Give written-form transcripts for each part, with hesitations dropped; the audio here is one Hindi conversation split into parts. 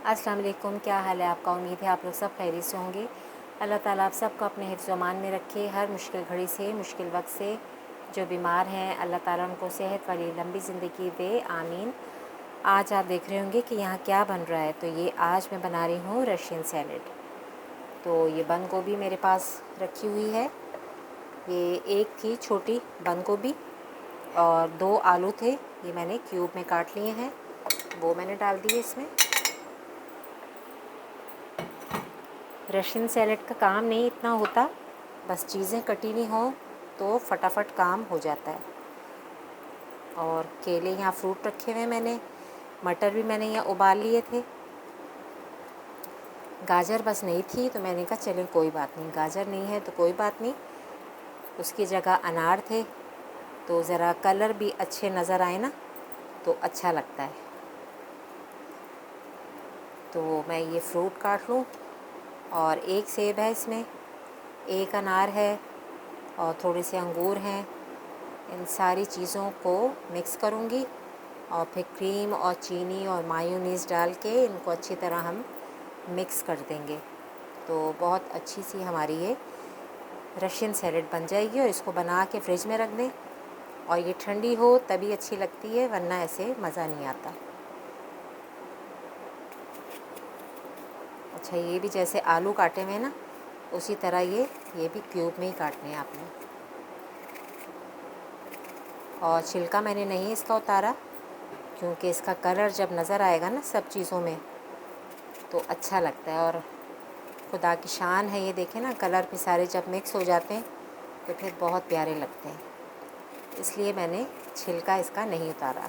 अस्सलाम वालेकुम। क्या हाल है आपका? उम्मीद है आप लोग सब खैरियत से होंगे। अल्लाह ताला आप सबको अपने हिफ्ज़ अमान में रखे, हर मुश्किल घड़ी से, मुश्किल वक्त से। जो बीमार हैं अल्लाह ताला उनको सेहत वाली लंबी ज़िंदगी दे, आमीन। आज आप देख रहे होंगे कि यहाँ क्या बन रहा है। तो ये आज मैं बना रही हूँ रशियन सैलड। तो ये बंद गोभी मेरे पास रखी हुई है। ये एक थी छोटी बंद गोभी और 2 आलू थे, ये मैंने क्यूब में काट लिए हैं, वो मैंने डाल दिए इसमें। रशियन सैलड का काम नहीं इतना होता, बस चीज़ें कटी हुई हों तो फटाफट काम हो जाता है। और केले यहाँ फ्रूट रखे हुए हैं मैंने, मटर भी मैंने यहाँ उबाल लिए थे। गाजर बस नहीं थी तो मैंने कहा चलें कोई बात नहीं, गाजर नहीं है तो कोई बात नहीं, उसकी जगह अनार थे तो ज़रा कलर भी अच्छे नज़र आए ना तो अच्छा लगता है। तो मैं ये फ्रूट काट लूँ। और एक सेब है इसमें, एक अनार है और थोड़े से अंगूर हैं। इन सारी चीज़ों को मिक्स करूँगी और फिर क्रीम और चीनी और मायोनीज़ डाल के इनको अच्छी तरह हम मिक्स कर देंगे। तो बहुत अच्छी सी हमारी ये रशियन सैलड बन जाएगी। और इसको बना के फ्रिज में रख दें और ये ठंडी हो तभी अच्छी लगती है, वरना ऐसे मज़ा नहीं आता। अच्छा, ये भी जैसे आलू काटे हुए हैं ना, उसी तरह ये भी क्यूब में ही काटने हैं आपने। और छिलका मैंने नहीं इसका उतारा, क्योंकि इसका कलर जब नज़र आएगा ना सब चीज़ों में तो अच्छा लगता है। और खुदा की शान है, ये देखें ना, कलर भी सारे जब मिक्स हो जाते हैं तो फिर बहुत प्यारे लगते हैं। इसलिए मैंने छिलका इसका नहीं उतारा।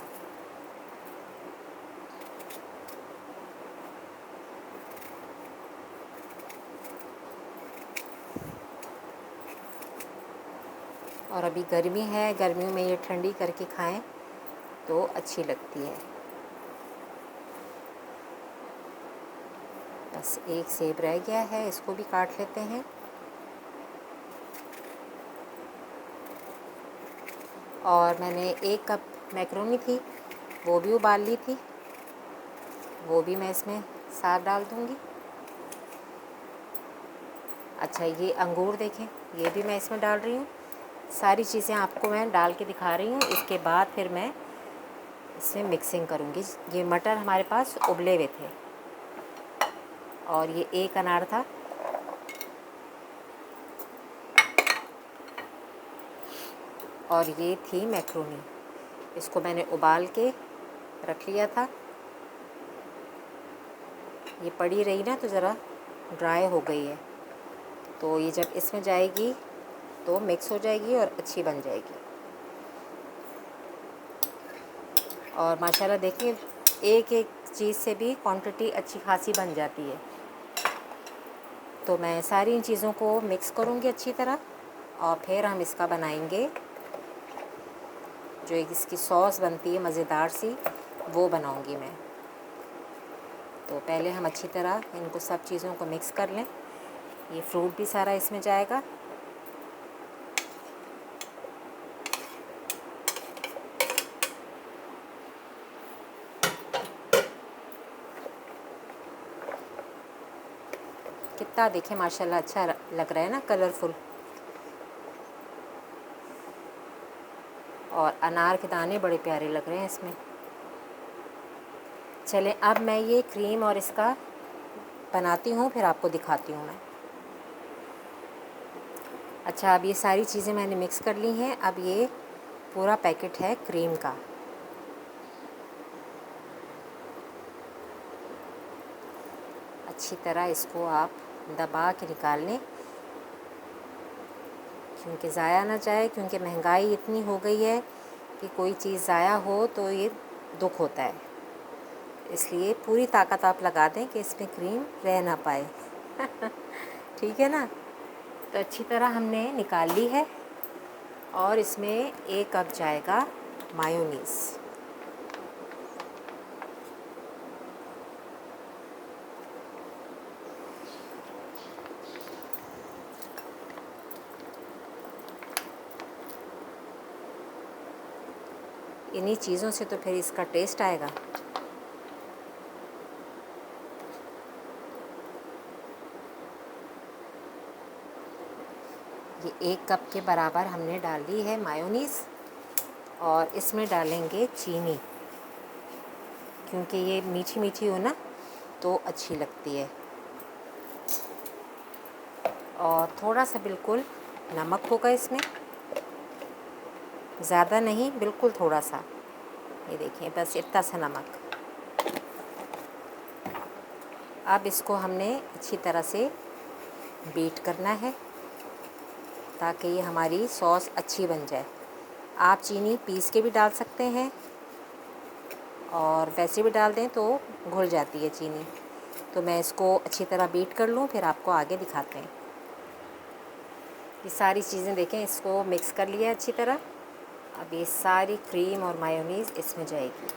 और अभी गर्मी है, गर्मियों में ये ठंडी करके खाएं तो अच्छी लगती है। बस एक सेब रह गया है, इसको भी काट लेते हैं। और मैंने 1 कप मैक्रोनी थी, वो भी उबाल ली थी, वो भी मैं इसमें साथ डाल दूँगी। अच्छा, ये अंगूर देखें, ये भी मैं इसमें डाल रही हूँ। सारी चीज़ें आपको मैं डाल के दिखा रही हूँ, इसके बाद फिर मैं इसमें मिक्सिंग करूँगी। ये मटर हमारे पास उबले हुए थे और ये एक अनार था। और ये थी मैक्रोनी, इसको मैंने उबाल के रख लिया था। ये पड़ी रही ना तो ज़रा ड्राई हो गई है, तो ये जब इसमें जाएगी तो मिक्स हो जाएगी और अच्छी बन जाएगी। और माशाल्लाह देखिए, एक एक चीज़ से भी क्वांटिटी अच्छी खासी बन जाती है। तो मैं सारी इन चीज़ों को मिक्स करूँगी अच्छी तरह और फिर हम इसका बनाएंगे, जो एक इसकी सॉस बनती है मज़ेदार सी, वो बनाऊँगी मैं। तो पहले हम अच्छी तरह इनको सब चीज़ों को मिक्स कर लें। ये फ्रूट भी सारा इसमें जाएगा। कितना देखें माशाल्लाह अच्छा लग रहा है ना, कलरफुल। और अनार के दाने बड़े प्यारे लग रहे हैं इसमें। चलें, अब मैं ये क्रीम और इसका बनाती हूँ, फिर आपको दिखाती हूँ मैं। अच्छा, अब ये सारी चीज़ें मैंने मिक्स कर ली हैं। अब ये पूरा पैकेट है क्रीम का। अच्छी तरह इसको आप दबा के निकाल लें, क्योंकि ज़ाया ना जाए, क्योंकि महंगाई इतनी हो गई है कि कोई चीज़ ज़ाया हो तो ये दुख होता है। इसलिए पूरी ताकत आप लगा दें कि इसमें क्रीम रह ना पाए। ठीक है ना? तो अच्छी तरह हमने निकाल ली है और इसमें 1 कप जाएगा मायोनीज़। इन्हीं चीज़ों से तो फिर इसका टेस्ट आएगा। ये 1 कप के बराबर हमने डाल दी है मायोनीज़, और इसमें डालेंगे चीनी, क्योंकि ये मीठी मीठी हो ना तो अच्छी लगती है। और थोड़ा सा बिल्कुल नमक होगा इसमें, ज़्यादा नहीं, बिल्कुल थोड़ा सा, ये देखिए बस इतना सा नमक। अब इसको हमने अच्छी तरह से बीट करना है ताकि ये हमारी सॉस अच्छी बन जाए। आप चीनी पीस के भी डाल सकते हैं और वैसे भी डाल दें तो घुल जाती है चीनी। तो मैं इसको अच्छी तरह बीट कर लूँ, फिर आपको आगे दिखाते हैं। ये सारी चीज़ें देखें, इसको मिक्स कर लिया अच्छी तरह। अब ये सारी क्रीम और मायोनीज़ इसमें जाएगी।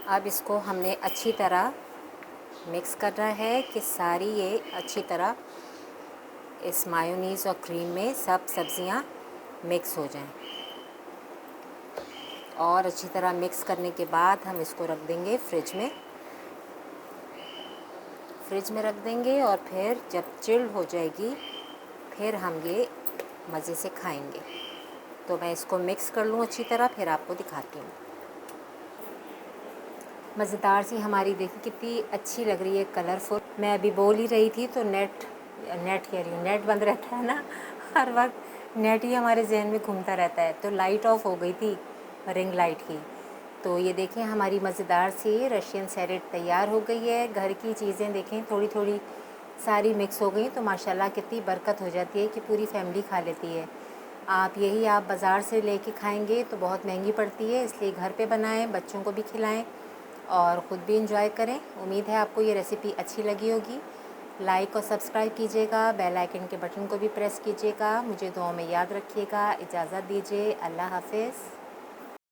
अब इसको हमने अच्छी तरह मिक्स करना है कि सारी ये अच्छी तरह इस मायोनीज़ और क्रीम में सब सब्ज़ियाँ मिक्स हो जाएं। और अच्छी तरह मिक्स करने के बाद हम इसको रख देंगे फ्रिज में रख देंगे, और फिर जब चिल्ड हो जाएगी फिर हम ये मज़े से खाएंगे। तो मैं इसको मिक्स कर लूँ अच्छी तरह, फिर आपको दिखाती हूँ। मज़ेदार सी हमारी देखिए कितनी अच्छी लग रही है, कलरफुल। मैं अभी बोल ही रही थी तो नेट कह रही हूँ, नेट बंद रहता है ना, हर वक्त नेट ही हमारे जहन में घूमता रहता है। तो लाइट ऑफ हो गई थी, रिंग लाइट की। तो ये देखें हमारी मज़ेदार सी रशियन सैलेड तैयार हो गई है। घर की चीज़ें देखें थोड़ी थोड़ी सारी मिक्स हो गई तो माशाल्लाह कितनी बरकत हो जाती है कि पूरी फैमिली खा लेती है। आप बाज़ार से लेके खाएंगे तो बहुत महंगी पड़ती है, इसलिए घर पे बनाएं, बच्चों को भी खिलाएं और ख़ुद भी इंजॉय करें। उम्मीद है आपको ये रेसिपी अच्छी लगी होगी। लाइक और सब्सक्राइब कीजिएगा, बेल आइकन के बटन को भी प्रेस कीजिएगा। मुझे दुआ में याद रखिएगा। इजाज़त दीजिए, अल्लाह हाफ़िज़।